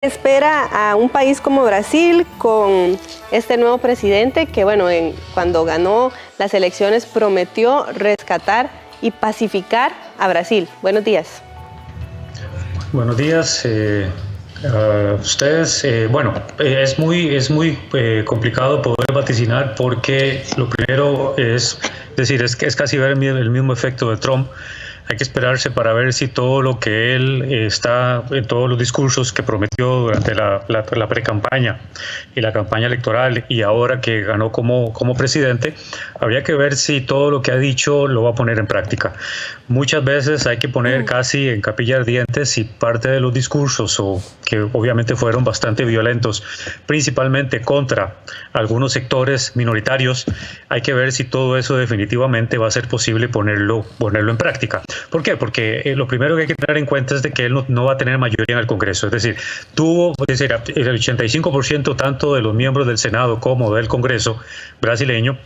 Espera a un país como Brasil con este nuevo presidente que, bueno, cuando ganó las elecciones prometió rescatar y pacificar a Brasil? Buenos días. Buenos días a ustedes. Es muy complicado poder vaticinar porque lo primero es casi ver el mismo efecto de Trump. Hay que esperarse para ver si todo lo que él está en todos los discursos que prometió durante la pre-campaña y la campaña electoral y ahora que ganó como presidente, habría que ver si todo lo que ha dicho lo va a poner en práctica. Muchas veces hay que poner casi en capilla ardiente si parte de los discursos, o que obviamente fueron bastante violentos, principalmente contra algunos sectores minoritarios, hay que ver si todo eso definitivamente va a ser posible ponerlo en práctica. ¿Por qué? Porque lo primero que hay que tener en cuenta es de que él no va a tener mayoría en el Congreso. Es decir, el 85% tanto de los miembros del Senado como del Congreso brasileño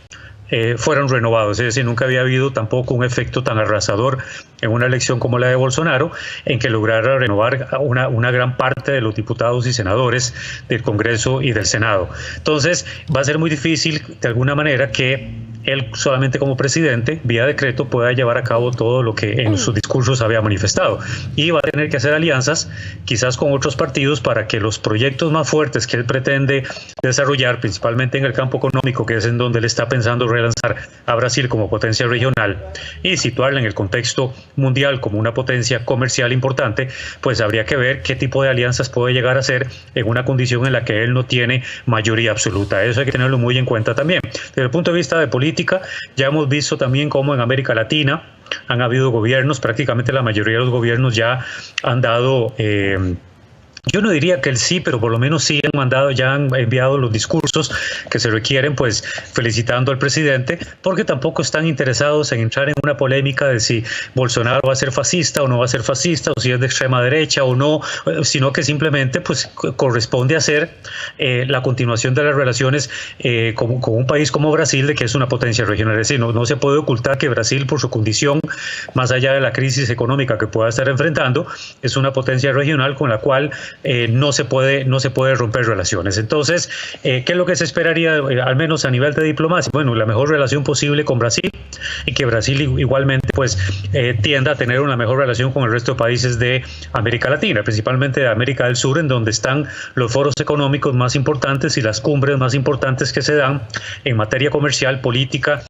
fueron renovados, es decir, nunca había habido tampoco un efecto tan arrasador en una elección como la de Bolsonaro, en que lograra renovar una gran parte de los diputados y senadores del Congreso y del Senado. Entonces, va a ser muy difícil, de alguna manera, que él solamente como presidente, vía decreto, pueda llevar a cabo todo lo que en sus discursos había manifestado. Y va a tener que hacer alianzas, quizás con otros partidos, para que los proyectos más fuertes que él pretende desarrollar, principalmente en el campo económico, que es en donde él está pensando relanzar a Brasil como potencia regional y situarla en el contexto mundial como una potencia comercial importante, pues habría que ver qué tipo de alianzas puede llegar a hacer en una condición en la que él no tiene mayoría absoluta. Eso hay que tenerlo muy en cuenta también. Desde el punto de vista de política, ya hemos visto también cómo en América Latina han habido gobiernos, prácticamente la mayoría de los gobiernos ya han dado... yo no diría que el sí, pero por lo menos sí ya han enviado los discursos que se requieren, pues felicitando al presidente, porque tampoco están interesados en entrar en una polémica de si Bolsonaro va a ser fascista o no va a ser fascista, o si es de extrema derecha o no, sino que simplemente pues corresponde hacer la continuación de las relaciones con un país como Brasil, de que es una potencia regional. Es decir, no se puede ocultar que Brasil, por su condición, más allá de la crisis económica que pueda estar enfrentando, es una potencia regional con la cual no se puede romper relaciones. Entonces, ¿qué es lo que se esperaría, al menos a nivel de diplomacia? Bueno, la mejor relación posible con Brasil, y que Brasil igualmente pues tienda a tener una mejor relación con el resto de países de América Latina, principalmente de América del Sur, en donde están los foros económicos más importantes y las cumbres más importantes que se dan en materia comercial, política,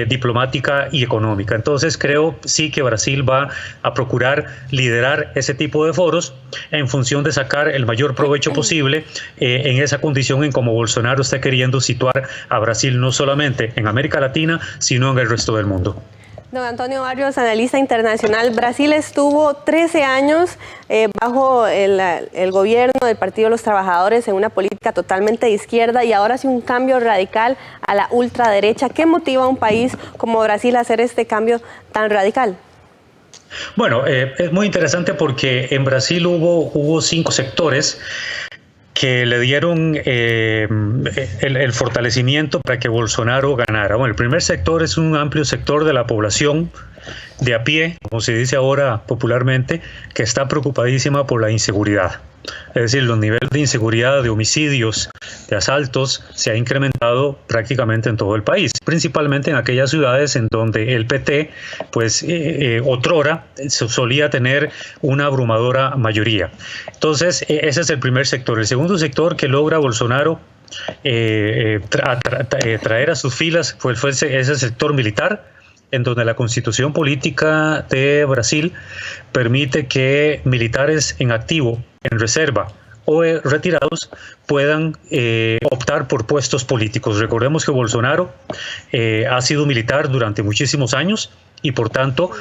diplomática y económica. Entonces, creo sí que Brasil va a procurar liderar ese tipo de foros en función de sacar el mayor provecho posible en esa condición en como Bolsonaro está queriendo situar a Brasil no solamente en América Latina, sino en el resto del mundo. Don Antonio Barrios, analista internacional. Brasil estuvo 13 años bajo el gobierno del Partido de los Trabajadores en una política totalmente de izquierda y ahora hace un cambio radical a la ultraderecha. ¿Qué motiva a un país como Brasil a hacer este cambio tan radical? Bueno, es muy interesante porque en Brasil hubo 5 sectores que le dieron el fortalecimiento para que Bolsonaro ganara. Bueno, el primer sector es un amplio sector de la población de a pie, como se dice ahora popularmente, que está preocupadísima por la inseguridad. Es decir, los niveles de inseguridad, de homicidios, de asaltos, se ha incrementado prácticamente en todo el país, principalmente en aquellas ciudades en donde el PT, pues otrora, solía tener una abrumadora mayoría. Entonces, ese es el primer sector. El segundo sector que logra Bolsonaro traer a sus filas fue ese sector militar, en donde la constitución política de Brasil permite que militares en activo, en reserva o retirados puedan optar por puestos políticos. Recordemos que Bolsonaro ha sido militar durante muchísimos años y por tanto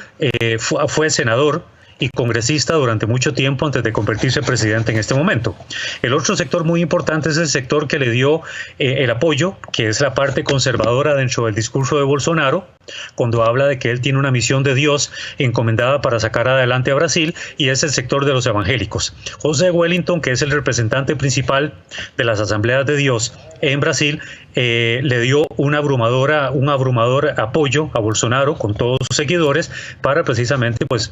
fue senador y congresista durante mucho tiempo antes de convertirse en presidente en este momento. El otro sector muy importante es el sector que le dio el apoyo, que es la parte conservadora dentro del discurso de Bolsonaro, cuando habla de que él tiene una misión de Dios encomendada para sacar adelante a Brasil, y es el sector de los evangélicos. José Wellington, que es el representante principal de las Asambleas de Dios en Brasil le dio un abrumador apoyo a Bolsonaro con todos sus seguidores para precisamente pues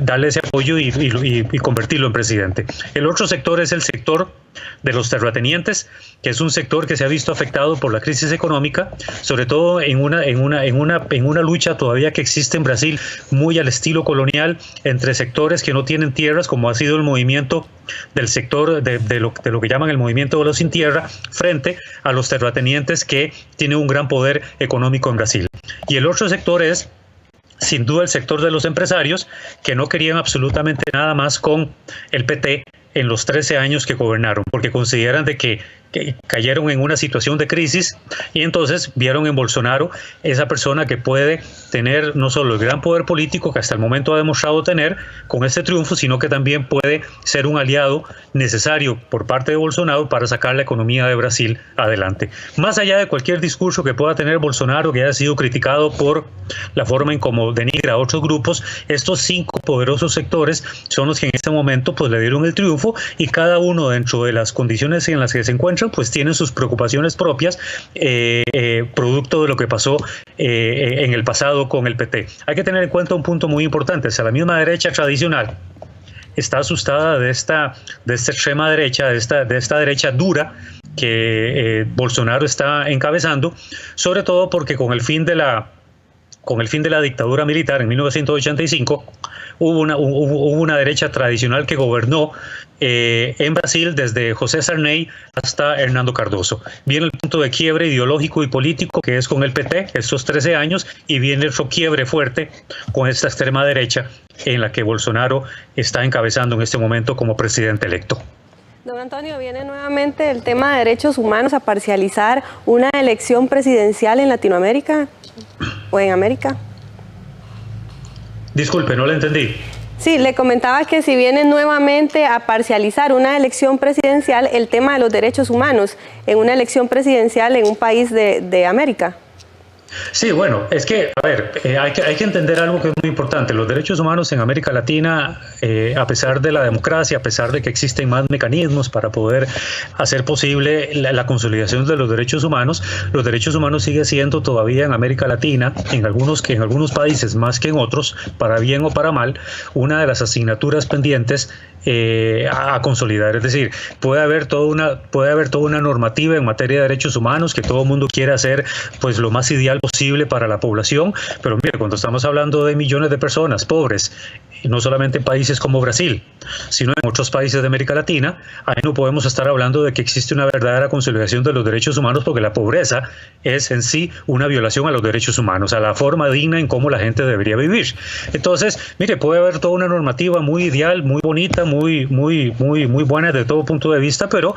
darle ese apoyo y convertirlo en presidente. El otro sector es el sector de los terratenientes, que es un sector que se ha visto afectado por la crisis económica, sobre todo en una lucha todavía que existe en Brasil muy al estilo colonial entre sectores que no tienen tierras, como ha sido el movimiento del sector de lo que llaman el movimiento de los sin tierra, frente a los terratenientes que tienen un gran poder económico en Brasil. Y el otro sector es sin duda el sector de los empresarios, que no querían absolutamente nada más con el PT en los 13 años que gobernaron, porque consideran de que cayeron en una situación de crisis y entonces vieron en Bolsonaro esa persona que puede tener no solo el gran poder político que hasta el momento ha demostrado tener con este triunfo, sino que también puede ser un aliado necesario por parte de Bolsonaro para sacar la economía de Brasil adelante. Más allá de cualquier discurso que pueda tener Bolsonaro, que haya sido criticado por la forma en cómo denigra a otros grupos, estos 5 poderosos sectores son los que en este momento pues le dieron el triunfo, y cada uno dentro de las condiciones en las que se encuentran pues tienen sus preocupaciones propias, producto de lo que pasó en el pasado con el PT. Hay que tener en cuenta un punto muy importante: o sea, la misma derecha tradicional está asustada de esta extrema derecha, de esta derecha dura que Bolsonaro está encabezando, sobre todo porque con el fin de la dictadura militar en 1985 hubo una derecha tradicional que gobernó en Brasil desde José Sarney hasta Hernando Cardoso. Viene el punto de quiebre ideológico y político, que es con el PT, estos 13 años, y viene otro quiebre fuerte con esta extrema derecha en la que Bolsonaro está encabezando en este momento como presidente electo. Don Antonio, viene nuevamente el tema de derechos humanos a parcializar una elección presidencial en Latinoamérica o en América. Disculpe, no le entendí. Sí, le comentaba que si viene nuevamente a parcializar una elección presidencial, el tema de los derechos humanos en una elección presidencial en un país de América. Sí, bueno, es que, a ver, hay que entender algo que es muy importante. Los derechos humanos en América Latina, a pesar de la democracia, a pesar de que existen más mecanismos para poder hacer posible la consolidación de los derechos humanos siguen siendo todavía en América Latina, en algunos países más que en otros, para bien o para mal, una de las asignaturas pendientes a consolidar. Es decir, puede haber toda una normativa en materia de derechos humanos que todo el mundo quiere hacer pues lo más ideal posible para la población, pero mire, cuando estamos hablando de millones de personas pobres, y no solamente en países como Brasil, sino en otros países de América Latina, ahí no podemos estar hablando de que existe una verdadera consolidación de los derechos humanos, porque la pobreza es en sí una violación a los derechos humanos, a la forma digna en cómo la gente debería vivir. Entonces, mire, puede haber toda una normativa muy ideal, muy bonita, muy buena de todo punto de vista, pero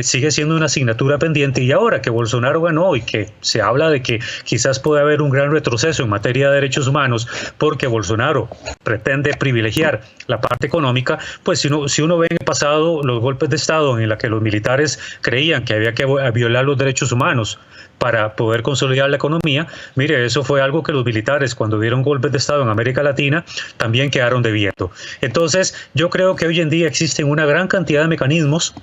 sigue siendo una asignatura pendiente. Y ahora que Bolsonaro ganó y que se habla de que quizás puede haber un gran retroceso en materia de derechos humanos porque Bolsonaro pretende privilegiar la parte económica, pues si uno ve en el pasado los golpes de Estado en los que los militares creían que había que violar los derechos humanos para poder consolidar la economía, mire, eso fue algo que los militares cuando dieron golpes de Estado en América Latina también quedaron debiendo. Entonces, yo creo que hoy en día existen una gran cantidad de mecanismos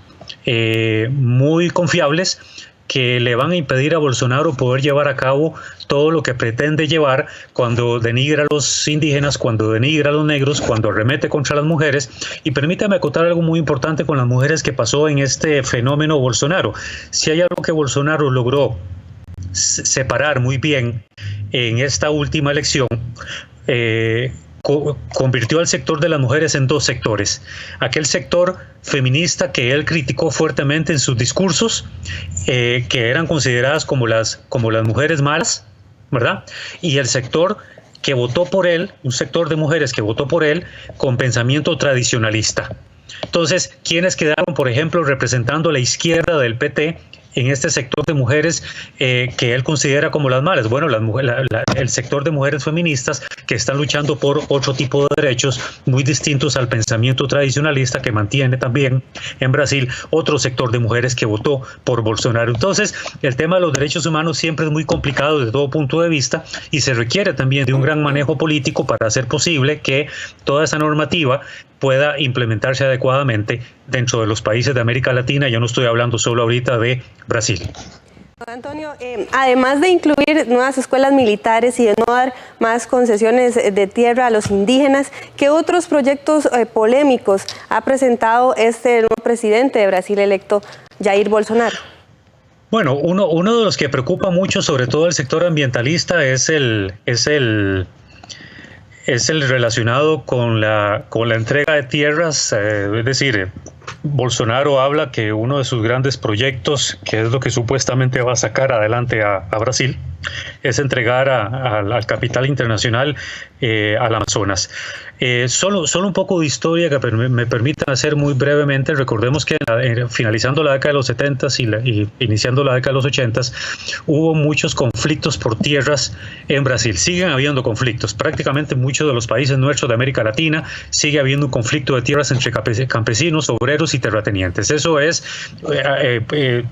muy confiables que le van a impedir a Bolsonaro poder llevar a cabo todo lo que pretende llevar cuando denigra a los indígenas, cuando denigra a los negros, cuando arremete contra las mujeres. Y permítame acotar algo muy importante con las mujeres que pasó en este fenómeno Bolsonaro. Si hay algo que Bolsonaro logró separar muy bien en esta última elección, convirtió al sector de las mujeres en 2 sectores. Aquel sector feminista que él criticó fuertemente en sus discursos, que eran consideradas como las mujeres malas, ¿verdad? Y el sector que votó por él, un sector de mujeres que votó por él con pensamiento tradicionalista. Entonces, ¿quiénes quedaron, por ejemplo, representando a la izquierda del PT en este sector de mujeres que él considera como las malas? Bueno, el sector de mujeres feministas que están luchando por otro tipo de derechos muy distintos al pensamiento tradicionalista que mantiene también en Brasil otro sector de mujeres que votó por Bolsonaro. Entonces, el tema de los derechos humanos siempre es muy complicado desde todo punto de vista y se requiere también de un gran manejo político para hacer posible que toda esa normativa pueda implementarse adecuadamente dentro de los países de América Latina. Yo no estoy hablando solo ahorita de Brasil. Antonio, además de incluir nuevas escuelas militares y de no dar más concesiones de tierra a los indígenas, ¿qué otros proyectos polémicos ha presentado este nuevo presidente de Brasil electo, Jair Bolsonaro? Bueno, uno de los que preocupa mucho, sobre todo el sector ambientalista, es el relacionado con la entrega de tierras, es decir, Bolsonaro habla que uno de sus grandes proyectos, que es lo que supuestamente va a sacar adelante a Brasil, es entregar al capital internacional al Amazonas. Solo un poco de historia que me permitan hacer muy brevemente. Recordemos que finalizando la década de los 70 y iniciando la década de los 80 hubo muchos conflictos por tierras en Brasil. Siguen habiendo conflictos. Prácticamente muchos de los países nuestros de América Latina sigue habiendo un conflicto de tierras entre campesinos, obreros y terratenientes. Eso es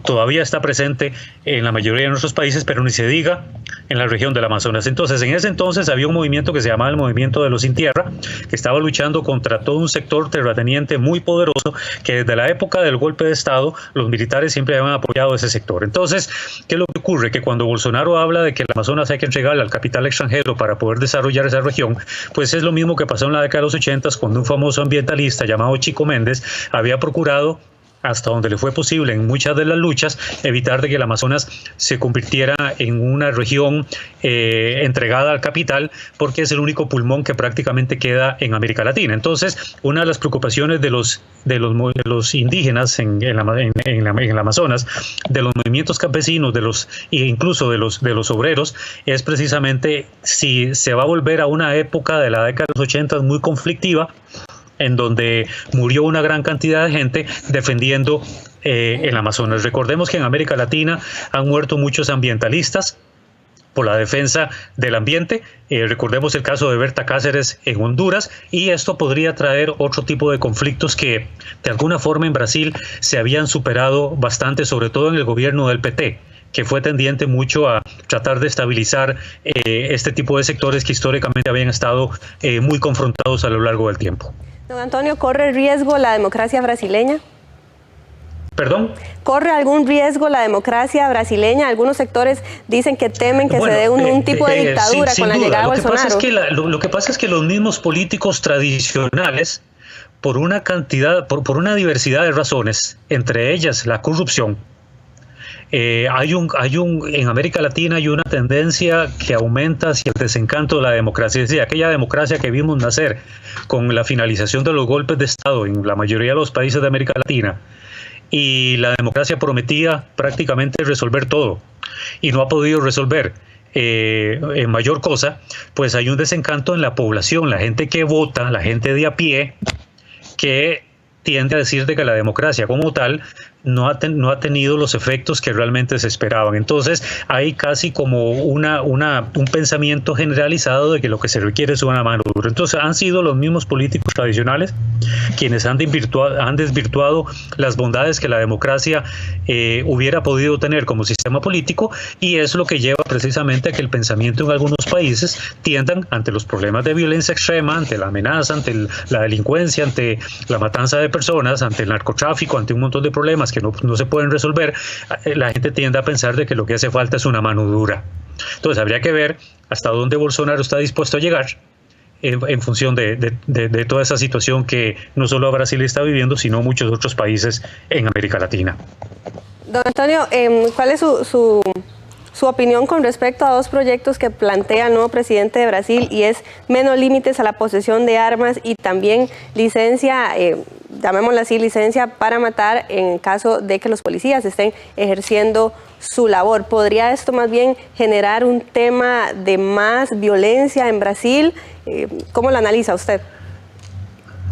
todavía está presente en la mayoría de nuestros países, pero ni se diga en la región del Amazonas. Entonces, en ese entonces había un movimiento que se llamaba el Movimiento de los Sin Tierra, que estaba luchando contra todo un sector terrateniente muy poderoso, que desde la época del golpe de Estado, los militares siempre habían apoyado ese sector. Entonces, ¿qué es lo que ocurre? Que cuando Bolsonaro habla de que el Amazonas hay que entregarle al capital extranjero para poder desarrollar esa región, pues es lo mismo que pasó en la década de los 80 cuando un famoso ambientalista llamado Chico Méndez había procurado, hasta donde le fue posible en muchas de las luchas, evitar de que el Amazonas se convirtiera en una región entregada al capital, porque es el único pulmón que prácticamente queda en América Latina. Entonces, una de las preocupaciones de los indígenas en el Amazonas, de los movimientos campesinos, e incluso de los obreros, es precisamente si se va a volver a una época de la década de los 80 muy conflictiva, en donde murió una gran cantidad de gente defendiendo el Amazonas. Recordemos que en América Latina han muerto muchos ambientalistas por la defensa del ambiente. Recordemos el caso de Berta Cáceres en Honduras, y esto podría traer otro tipo de conflictos que de alguna forma en Brasil se habían superado bastante, sobre todo en el gobierno del PT, que fue tendiente mucho a tratar de estabilizar este tipo de sectores que históricamente habían estado muy confrontados a lo largo del tiempo. Don Antonio, ¿corre riesgo la democracia brasileña? ¿Perdón? ¿Corre algún riesgo la democracia brasileña? Algunos sectores dicen que temen que se dé un tipo de dictadura con la llegada de Bolsonaro. Lo que pasa es que los mismos políticos tradicionales, por una diversidad de razones, entre ellas la corrupción, en América Latina hay una tendencia que aumenta hacia el desencanto de la democracia, es decir, aquella democracia que vimos nacer con la finalización de los golpes de Estado en la mayoría de los países de América Latina, y la democracia prometía prácticamente resolver todo y no ha podido resolver en mayor cosa. Pues hay un desencanto en la población, la gente que vota, la gente de a pie, que tiende a decir de que la democracia como tal no ha tenido los efectos que realmente se esperaban. Entonces hay casi como un pensamiento generalizado de que lo que se requiere es una mano dura. Entonces han sido los mismos políticos tradicionales quienes han desvirtuado las bondades que la democracia hubiera podido tener como sistema político, y es lo que lleva precisamente a que el pensamiento en algunos países tiendan, ante los problemas de violencia extrema, ante la amenaza, ante la delincuencia, ante la matanza de personas, ante el narcotráfico, ante un montón de problemas que no se pueden resolver, la gente tiende a pensar de que lo que hace falta es una mano dura. Entonces habría que ver hasta dónde Bolsonaro está dispuesto a llegar en función de toda esa situación que no solo Brasil está viviendo, sino muchos otros países en América Latina. Don Antonio, ¿cuál es su opinión con respecto a dos proyectos que plantea el nuevo presidente de Brasil, y es menos límites a la posesión de armas y también licencia, llamémosla así, licencia para matar en caso de que los policías estén ejerciendo su labor? ¿Podría esto más bien generar un tema de más violencia en Brasil? ¿Cómo lo analiza usted?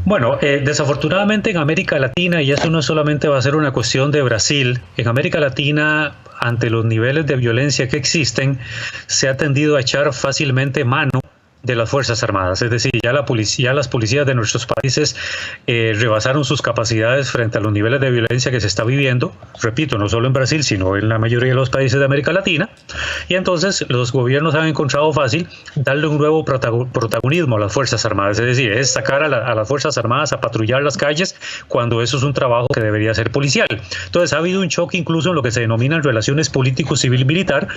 Bueno, desafortunadamente en América Latina, y eso no solamente va a ser una cuestión de Brasil, en América Latina, ante los niveles de violencia que existen, se ha tendido a echar fácilmente mano de las Fuerzas Armadas. Es decir, ya las policías de nuestros países rebasaron sus capacidades frente a los niveles de violencia que se está viviendo, repito, no solo en Brasil, sino en la mayoría de los países de América Latina, y entonces los gobiernos han encontrado fácil darle un nuevo protagonismo a las Fuerzas Armadas, es decir, es sacar a las Fuerzas Armadas a patrullar las calles cuando eso es un trabajo que debería ser policial. Entonces ha habido un choque incluso en lo que se denominan relaciones político-civil-militar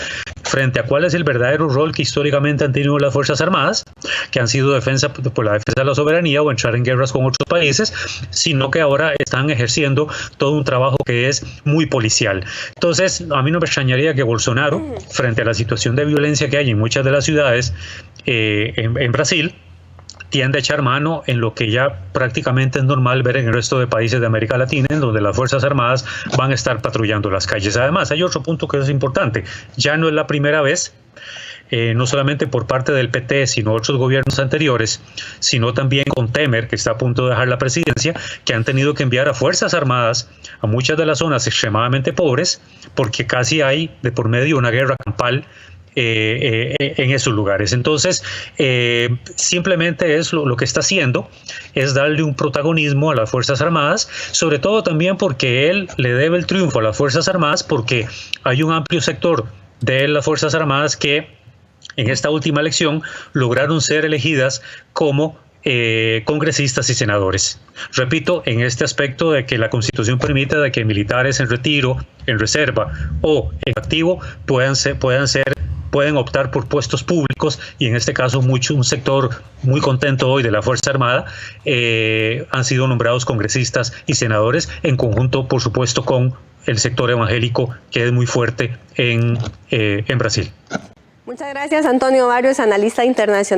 frente a cuál es el verdadero rol que históricamente han tenido las Fuerzas Armadas, que han sido defensa por la defensa de la soberanía o entrar en guerras con otros países, sino que ahora están ejerciendo todo un trabajo que es muy policial. Entonces, a mí no me extrañaría que Bolsonaro, frente a la situación de violencia que hay en muchas de las ciudades en Brasil, tiende a echar mano en lo que ya prácticamente es normal ver en el resto de países de América Latina, en donde las Fuerzas Armadas van a estar patrullando las calles. Además, hay otro punto que es importante. Ya no es la primera vez, no solamente por parte del PT, sino otros gobiernos anteriores, sino también con Temer, que está a punto de dejar la presidencia, que han tenido que enviar a Fuerzas Armadas a muchas de las zonas extremadamente pobres, porque casi hay de por medio una guerra campal en esos lugares. Entonces, simplemente es lo que está haciendo es darle un protagonismo a las Fuerzas Armadas, sobre todo también porque él le debe el triunfo a las Fuerzas Armadas, porque hay un amplio sector de las Fuerzas Armadas que en esta última elección lograron ser elegidas como congresistas y senadores. Repito, en este aspecto de que la Constitución permite de que militares en retiro, en reserva o en activo pueden optar por puestos públicos, y en este caso un sector muy contento hoy de la Fuerza Armada han sido nombrados congresistas y senadores, en conjunto por supuesto con el sector evangélico, que es muy fuerte en Brasil. Muchas gracias, Antonio Barrios, analista internacional.